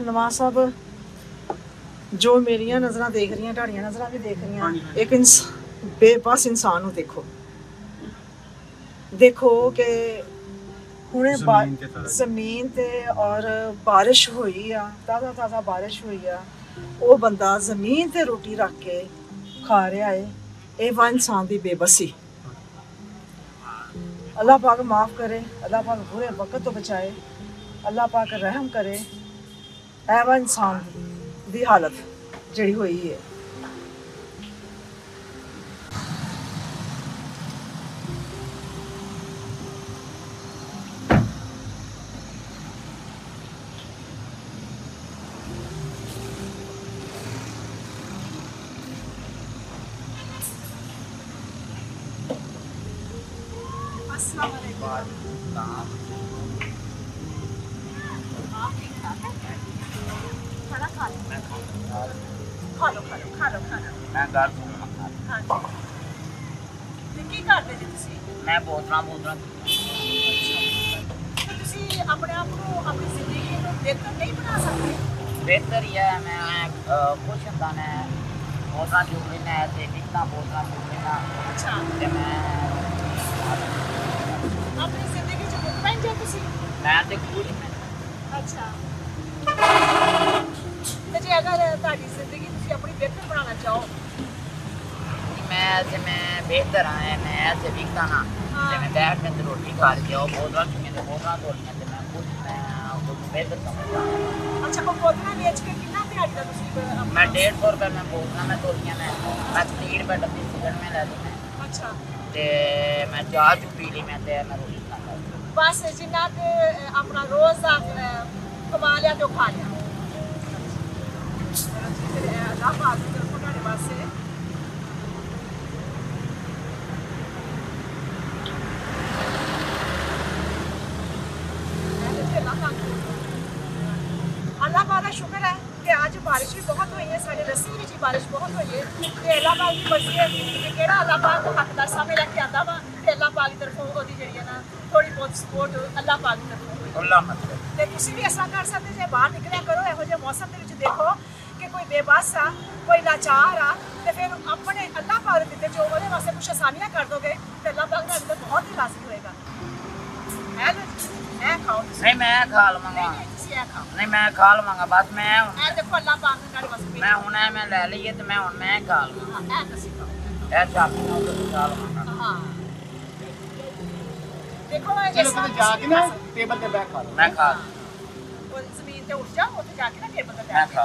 नवाज साहब जो मेरिया नज़र देख रही ढाड़ियां नज़र भी देख रही एक बेबस इंसान देखो देखो कि हुणे जमीन ते और बारिश हुई आ ताज़ा ताज़ा बारिश हुई आ वो बंदा जमीन ते रोटी रख के खा रहा है ये वा इंसान की बेबसी। अल्लाह पाक माफ़ करे, अल्लाह पाक बुरे वक्त तो बचाए, अल्लाह पाक रहम करे। ऐवा इंसान दी हालत जड़ी हुई है। मैं बोतल अपने आप को अपनी जिंदगी को बेहतर नहीं बना सकते। बेहतर ही है मैं कुछ होता ने बोतल चुक लेना है ते कितना बोतल चुक लेना। अच्छा ते मैं अपनी जिंदगी च बुक बन जाए तुसी मैं ते कुछ में अच्छा ते जे अगर ताड़ी जिंदगी तुसी अपनी बेहतर बनाना चाहो मैं बेहतर आया मैं ऐसे दिखता ना ते मैं बैठ में रोटी खा के और बोतल चुके ते बोतल तोड़ियां ते मैं कुछ मैं बेहतर समझता हूं। अच्छा वो बोतल बेच के कितना दिहाड़ी दा तुसी मैं 150 रुपए में बोतल में तोड़ियां मैं 3 रुपए डब्बी सिगरेट में ले ली मैं। अच्छा ते मैं चाह चू पी ली मैं ते मैं रोटी खाता बस जिन्ना ते अपना रोज दा कमा लिया तो खा लिया। अल्लाह पाक दी तरफों तुहाडे वास्ते अल्लाह पाक का शुक्र है कि आज बारिश भी बहुत हुई है साढ़े रस्ते में बारिश बहुत हुई है ते अल्लाह पाक की मर्जी है कि केड़ा अल्लाह पाक हकदार सामने लेके आंदा वा ते अल्लाह पाक की तरफों ओदी जेड़ी है ना थोड़ी बहुत सपोर्ट अल्लाह पाक की तरफों अल्लाह मतलब ते तुसी भी ऐसा कर सकते जे बाहर निकलिया करो एहो जे मौसम दे विच देखो कि कोई बेबस आ कोई लाचार आ ते फिर अपने अल्लाह पाक दे दित्ते जो ओदे वास्ते कुछ आसानियां कर दोगे ते अल्लाह पाक दा अंदर बहुत ही राज़ी होएगा। है ना खाओ नहीं मैं खा लूंगा नहीं मैं खा लूंगा बस मैं देखो अल्लाह पाक ने गाड़ी वास्ते मैं हुन मैं ले लिए तो मैं हुन मैं खा लूंगा ऐसा खा लूंगा। हां देखो चलो तो जाके ना टेबल पे बैठ खा लो मैं खा और जमीन पे उठ जाओ और जाके ना टेबल पे मैं बैठ खा